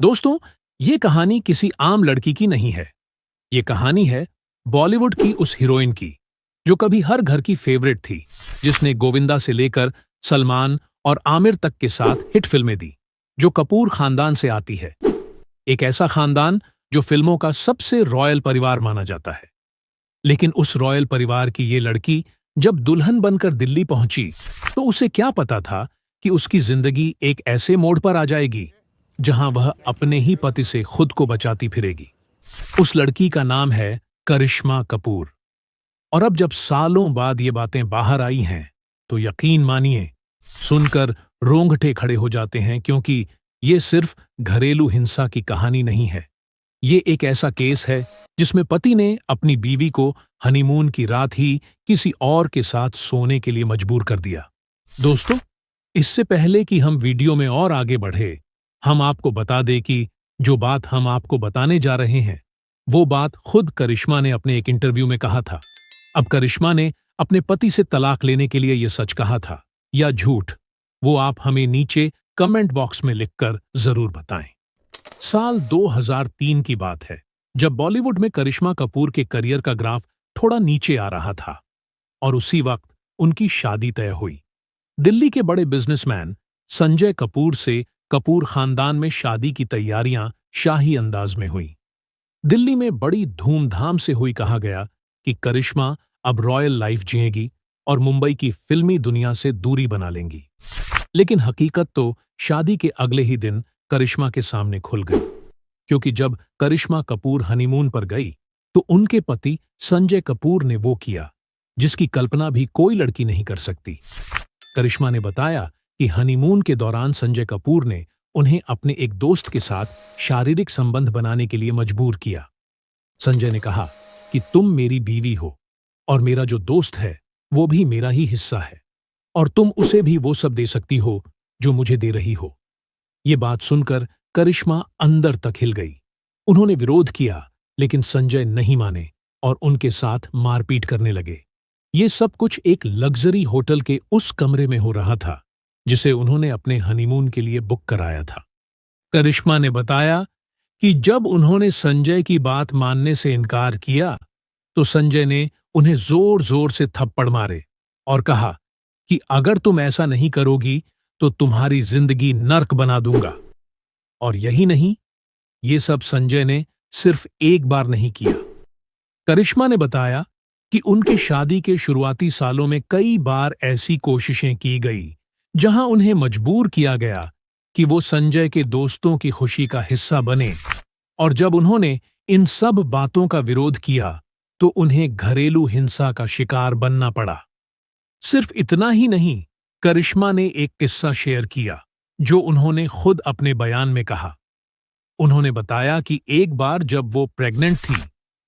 दोस्तों, ये कहानी किसी आम लड़की की नहीं है। ये कहानी है बॉलीवुड की उस हीरोइन की जो कभी हर घर की फेवरेट थी, जिसने गोविंदा से लेकर सलमान और आमिर तक के साथ हिट फिल्में दी, जो कपूर खानदान से आती है। एक ऐसा खानदान जो फिल्मों का सबसे रॉयल परिवार माना जाता है। लेकिन उस रॉयल परिवार की ये लड़की जब दुल्हन बनकर दिल्ली पहुंची, तो उसे क्या पता था कि उसकी जिंदगी एक ऐसे मोड़ पर आ जाएगी जहां वह अपने ही पति से खुद को बचाती फिरेगी। उस लड़की का नाम है करिश्मा कपूर। और अब जब सालों बाद ये बातें बाहर आई हैं, तो यकीन मानिए, सुनकर रोंगटे खड़े हो जाते हैं, क्योंकि ये सिर्फ घरेलू हिंसा की कहानी नहीं है। ये एक ऐसा केस है जिसमें पति ने अपनी बीवी को हनीमून की रात ही किसी और के साथ सोने के लिए मजबूर कर दिया। दोस्तों, इससे पहले कि हम वीडियो में और आगे बढ़े, हम आपको बता दें कि जो बात हम आपको बताने जा रहे हैं, वो बात खुद करिश्मा ने अपने एक इंटरव्यू में कहा था। अब करिश्मा ने अपने पति से तलाक लेने के लिए ये सच कहा था या झूठ, वो आप हमें नीचे कमेंट बॉक्स में लिखकर जरूर बताएं। साल 2003 की बात है, जब बॉलीवुड में करिश्मा कपूर के करियर का ग्राफ थोड़ा नीचे आ रहा था, और उसी वक्त उनकी शादी तय हुई। दिल्ली के बड़े बिजनेसमैन संजय कपूर से कपूर खानदान में शादी की तैयारियां शाही अंदाज में हुई। दिल्ली में बड़ी धूमधाम से हुई। कहा गया कि करिश्मा अब रॉयल लाइफ जिएगी और मुंबई की फिल्मी दुनिया से दूरी बना लेंगी। लेकिन हकीकत तो शादी के अगले ही दिन करिश्मा के सामने खुल गई, क्योंकि जब करिश्मा कपूर हनीमून पर गई, तो उनके पति संजय कपूर ने वो किया जिसकी कल्पना भी कोई लड़की नहीं कर सकती। करिश्मा ने बताया कि हनीमून के दौरान संजय कपूर ने उन्हें अपने एक दोस्त के साथ शारीरिक संबंध बनाने के लिए मजबूर किया। संजय ने कहा कि तुम मेरी बीवी हो और मेरा जो दोस्त है वो भी मेरा ही हिस्सा है, और तुम उसे भी वो सब दे सकती हो जो मुझे दे रही हो। ये बात सुनकर करिश्मा अंदर तक हिल गई। उन्होंने विरोध किया, लेकिन संजय नहीं माने और उनके साथ मारपीट करने लगे। ये सब कुछ एक लग्जरी होटल के उस कमरे में हो रहा था जिसे उन्होंने अपने हनीमून के लिए बुक कराया था। करिश्मा ने बताया कि जब उन्होंने संजय की बात मानने से इनकार किया, तो संजय ने उन्हें जोर जोर से थप्पड़ मारे और कहा कि अगर तुम ऐसा नहीं करोगी तो तुम्हारी जिंदगी नर्क बना दूंगा। और यही नहीं, ये सब संजय ने सिर्फ एक बार नहीं किया। करिश्मा ने बताया कि उनके शादी के शुरुआती सालों में कई बार ऐसी कोशिशें की गई जहां उन्हें मजबूर किया गया कि वो संजय के दोस्तों की खुशी का हिस्सा बने, और जब उन्होंने इन सब बातों का विरोध किया तो उन्हें घरेलू हिंसा का शिकार बनना पड़ा। सिर्फ इतना ही नहीं, करिश्मा ने एक किस्सा शेयर किया जो उन्होंने खुद अपने बयान में कहा। उन्होंने बताया कि एक बार जब वो प्रेग्नेंट थी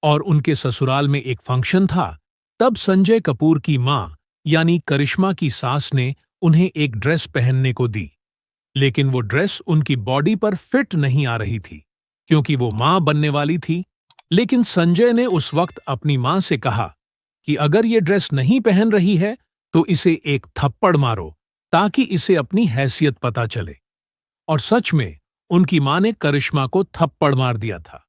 और उनके ससुराल में एक फंक्शन था, तब संजय कपूर की मां यानी करिश्मा की सास ने उन्हें एक ड्रेस पहनने को दी, लेकिन वो ड्रेस उनकी बॉडी पर फिट नहीं आ रही थी, क्योंकि वो मां बनने वाली थी। लेकिन संजय ने उस वक्त अपनी मां से कहा कि अगर ये ड्रेस नहीं पहन रही है तो इसे एक थप्पड़ मारो, ताकि इसे अपनी हैसियत पता चले। और सच में उनकी मां ने करिश्मा को थप्पड़ मार दिया था।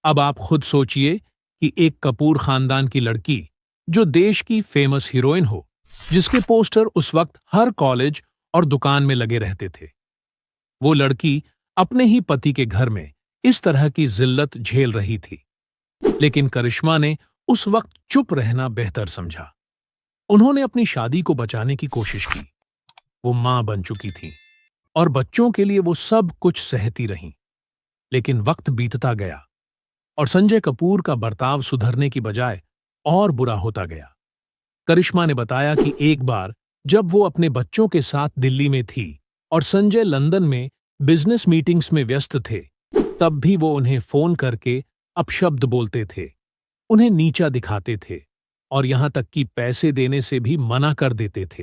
अब आप खुद सोचिए कि एक कपूर खानदान की लड़की, जो देश की फेमस हीरोइन हो, जिसके पोस्टर उस वक्त हर कॉलेज और दुकान में लगे रहते थे, वो लड़की अपने ही पति के घर में इस तरह की जिल्लत झेल रही थी। लेकिन करिश्मा ने उस वक्त चुप रहना बेहतर समझा। उन्होंने अपनी शादी को बचाने की कोशिश की। वो मां बन चुकी थी और बच्चों के लिए वो सब कुछ सहती रहीं। लेकिन वक्त बीतता गया और संजय कपूर का बर्ताव सुधरने की बजाय और बुरा होता गया। करिश्मा ने बताया कि एक बार जब वो अपने बच्चों के साथ दिल्ली में थी और संजय लंदन में बिजनेस मीटिंग्स में व्यस्त थे, तब भी वो उन्हें फोन करके अपशब्द बोलते थे, उन्हें नीचा दिखाते थे और यहां तक कि पैसे देने से भी मना कर देते थे।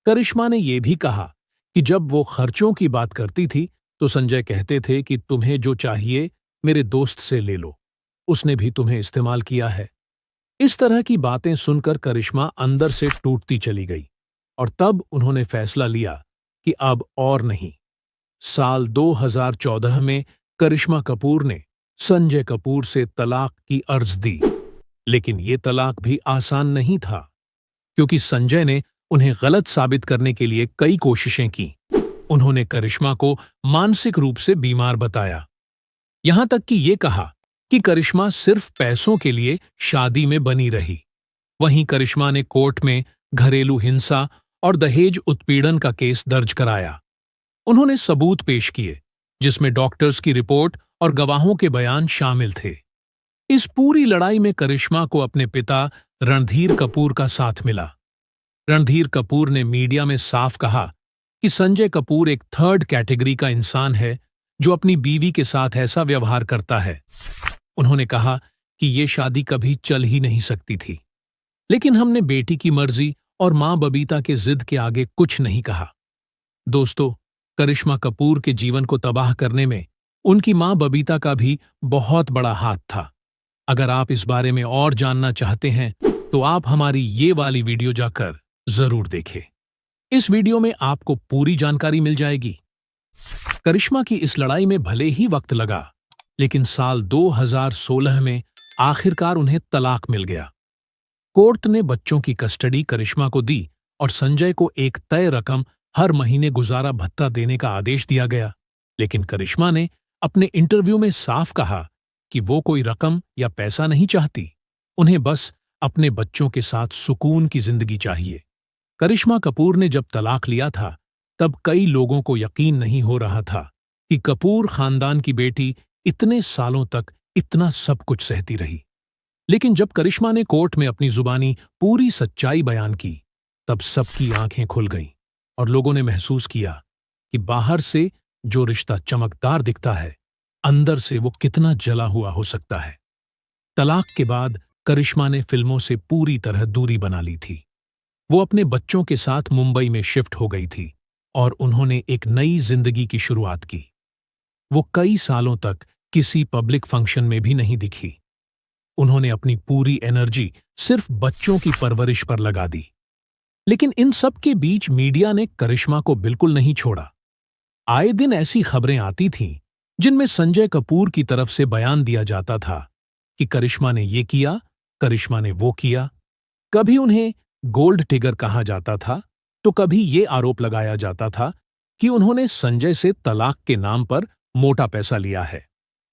करिश्मा ने यह भी कहा कि जब वो खर्चों की बात करती थी तो संजय कहते थे कि तुम्हें जो चाहिए मेरे दोस्त से ले लो, उसने भी तुम्हें इस्तेमाल किया है। इस तरह की बातें सुनकर करिश्मा अंदर से टूटती चली गई और तब उन्होंने फैसला लिया कि अब और नहीं। साल 2014 में करिश्मा कपूर ने संजय कपूर से तलाक की अर्ज दी। लेकिन ये तलाक भी आसान नहीं था, क्योंकि संजय ने उन्हें गलत साबित करने के लिए कई कोशिशें की। उन्होंने करिश्मा को मानसिक रूप से बीमार बताया, यहां तक कि ये कहा कि करिश्मा सिर्फ पैसों के लिए शादी में बनी रही। वहीं करिश्मा ने कोर्ट में घरेलू हिंसा और दहेज उत्पीड़न का केस दर्ज कराया। उन्होंने सबूत पेश किए, जिसमें डॉक्टर्स की रिपोर्ट और गवाहों के बयान शामिल थे। इस पूरी लड़ाई में करिश्मा को अपने पिता रणधीर कपूर का साथ मिला। रणधीर कपूर ने मीडिया में साफ कहा कि संजय कपूर एक थर्ड कैटेगरी का इंसान है जो अपनी बीवी के साथ ऐसा व्यवहार करता है। उन्होंने कहा कि ये शादी कभी चल ही नहीं सकती थी, लेकिन हमने बेटी की मर्जी और मां बबीता के जिद के आगे कुछ नहीं कहा। दोस्तों, करिश्मा कपूर के जीवन को तबाह करने में उनकी मां बबीता का भी बहुत बड़ा हाथ था। अगर आप इस बारे में और जानना चाहते हैं तो आप हमारी ये वाली वीडियो जाकर जरूर देखें। इस वीडियो में आपको पूरी जानकारी मिल जाएगी। करिश्मा की इस लड़ाई में भले ही वक्त लगा, लेकिन साल 2016 में आखिरकार उन्हें तलाक मिल गया। कोर्ट ने बच्चों की कस्टडी करिश्मा को दी और संजय को एक तय रकम हर महीने गुजारा भत्ता देने का आदेश दिया गया। लेकिन करिश्मा ने अपने इंटरव्यू में साफ कहा कि वो कोई रकम या पैसा नहीं चाहती, उन्हें बस अपने बच्चों के साथ सुकून की जिंदगी चाहिए। करिश्मा कपूर ने जब तलाक लिया था, तब कई लोगों को यकीन नहीं हो रहा था कि कपूर खानदान की बेटी इतने सालों तक इतना सब कुछ सहती रही। लेकिन जब करिश्मा ने कोर्ट में अपनी जुबानी पूरी सच्चाई बयान की, तब सबकी आंखें खुल गईं और लोगों ने महसूस किया कि बाहर से जो रिश्ता चमकदार दिखता है, अंदर से वो कितना जला हुआ हो सकता है। तलाक के बाद करिश्मा ने फिल्मों से पूरी तरह दूरी बना ली थी। वो अपने बच्चों के साथ मुंबई में शिफ्ट हो गई थी और उन्होंने एक नई जिंदगी की शुरुआत की। वो कई सालों तक किसी पब्लिक फंक्शन में भी नहीं दिखी। उन्होंने अपनी पूरी एनर्जी सिर्फ बच्चों की परवरिश पर लगा दी। लेकिन इन सब के बीच मीडिया ने करिश्मा को बिल्कुल नहीं छोड़ा। आए दिन ऐसी खबरें आती थीं जिनमें संजय कपूर की तरफ से बयान दिया जाता था कि करिश्मा ने ये किया, करिश्मा ने वो किया। कभी उन्हें गोल्ड टिगर कहा जाता था, तो कभी ये आरोप लगाया जाता था कि उन्होंने संजय से तलाक के नाम पर मोटा पैसा लिया है।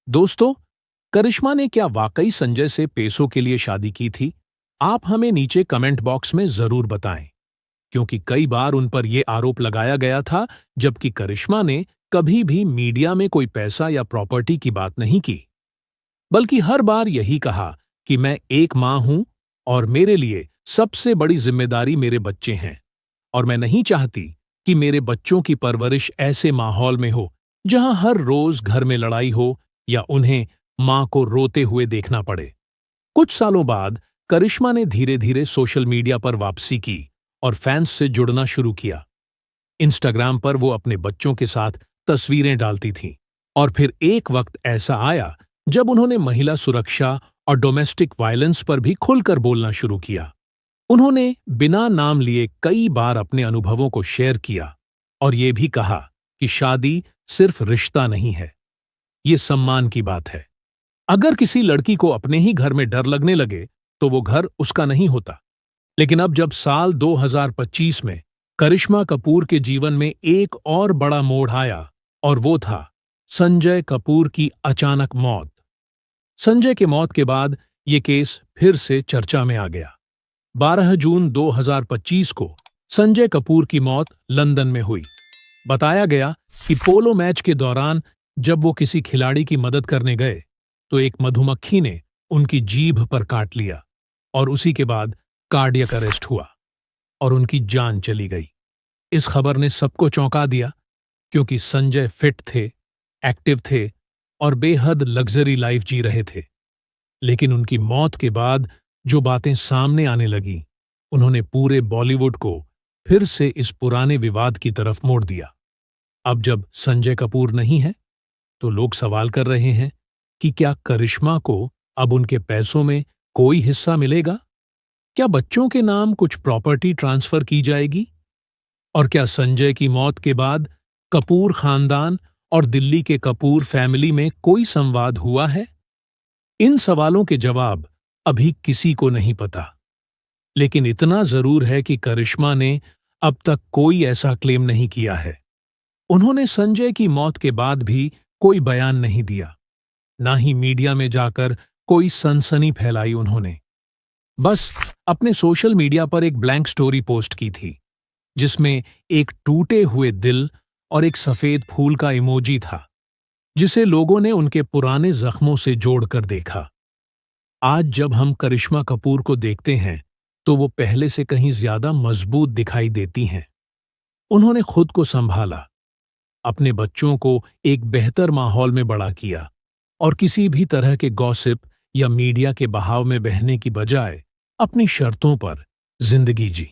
दोस्तों, करिश्मा ने क्या वाकई संजय से पैसों के लिए शादी की थी? आप हमें नीचे कमेंट बॉक्स में जरूर बताएं, क्योंकि कई बार उन पर यह आरोप लगाया गया था, जबकि करिश्मा ने कभी भी मीडिया में कोई पैसा या प्रॉपर्टी की बात नहीं की, बल्कि हर बार यही कहा कि मैं एक मां हूं और मेरे लिए सबसे बड़ी जिम्मेदारी मेरे बच्चे हैं, और मैं नहीं चाहती कि मेरे बच्चों की परवरिश ऐसे माहौल में हो जहां हर रोज घर में लड़ाई हो या उन्हें मां को रोते हुए देखना पड़े। कुछ सालों बाद करिश्मा ने धीरे धीरे सोशल मीडिया पर वापसी की और फैंस से जुड़ना शुरू किया। इंस्टाग्राम पर वो अपने बच्चों के साथ तस्वीरें डालती थीं, और फिर एक वक्त ऐसा आया जब उन्होंने महिला सुरक्षा और डोमेस्टिक वायलेंस पर भी खुलकर बोलना शुरू किया। उन्होंने बिना नाम लिए कई बार अपने अनुभवों को शेयर किया और ये भी कहा कि शादी सिर्फ रिश्ता नहीं है, ये सम्मान की बात है। अगर किसी लड़की को अपने ही घर में डर लगने लगे तो वो घर उसका नहीं होता। लेकिन अब जब साल 2025 में करिश्मा कपूर के जीवन में एक और बड़ा मोड़ आया, और वो था संजय कपूर की अचानक मौत। संजय के मौत के बाद ये केस फिर से चर्चा में आ गया। 12 जून 2025 को संजय कपूर की मौत लंदन में हुई। बताया गया कि पोलो मैच के दौरान जब वो किसी खिलाड़ी की मदद करने गए तो एक मधुमक्खी ने उनकी जीभ पर काट लिया और उसी के बाद कार्डियक अरेस्ट हुआ और उनकी जान चली गई। इस खबर ने सबको चौंका दिया, क्योंकि संजय फिट थे, एक्टिव थे और बेहद लग्जरी लाइफ जी रहे थे। लेकिन उनकी मौत के बाद जो बातें सामने आने लगी, उन्होंने पूरे बॉलीवुड को फिर से इस पुराने विवाद की तरफ मोड़ दिया। अब जब संजय कपूर नहीं है, तो लोग सवाल कर रहे हैं कि क्या करिश्मा को अब उनके पैसों में कोई हिस्सा मिलेगा? क्या बच्चों के नाम कुछ प्रॉपर्टी ट्रांसफर की जाएगी? और क्या संजय की मौत के बाद कपूर खानदान और दिल्ली के कपूर फैमिली में कोई संवाद हुआ है? इन सवालों के जवाब अभी किसी को नहीं पता। लेकिन इतना जरूर है कि करिश्मा ने अब तक कोई ऐसा क्लेम नहीं किया है। उन्होंने संजय की मौत के बाद भी कोई बयान नहीं दिया, ना ही मीडिया में जाकर कोई सनसनी फैलाई उन्होंने। बस अपने सोशल मीडिया पर एक ब्लैंक स्टोरी पोस्ट की थी, जिसमें एक टूटे हुए दिल और एक सफेद फूल का इमोजी था, जिसे लोगों ने उनके पुराने जख्मों से जोड़कर देखा। आज जब हम करिश्मा कपूर को देखते हैं तो वो पहले से कहीं ज्यादा मजबूत दिखाई देती हैं। उन्होंने खुद को संभाला, अपने बच्चों को एक बेहतर माहौल में बड़ा किया और किसी भी तरह के गॉसिप या मीडिया के बहाव में बहने की बजाय अपनी शर्तों पर जिंदगी जी।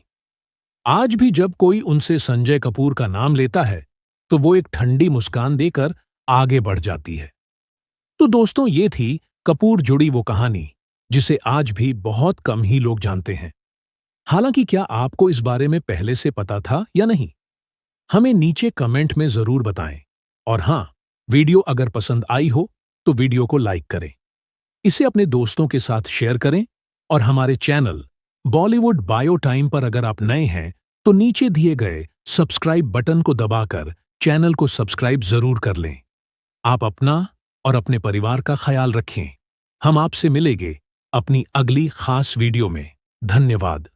आज भी जब कोई उनसे संजय कपूर का नाम लेता है तो वो एक ठंडी मुस्कान देकर आगे बढ़ जाती है। तो दोस्तों, ये थी कपूर जुड़ी वो कहानी जिसे आज भी बहुत कम ही लोग जानते हैं। हालांकि क्या आपको इस बारे में पहले से पता था या नहीं? हमें नीचे कमेंट में जरूर बताएं। और हां, वीडियो अगर पसंद आई हो तो वीडियो को लाइक करें, इसे अपने दोस्तों के साथ शेयर करें और हमारे चैनल बॉलीवुड बायो टाइम पर अगर आप नए हैं तो नीचे दिए गए सब्सक्राइब बटन को दबाकर चैनल को सब्सक्राइब जरूर कर लें। आप अपना और अपने परिवार का ख्याल रखें। हम आपसे मिलेंगे अपनी अगली खास वीडियो में। धन्यवाद।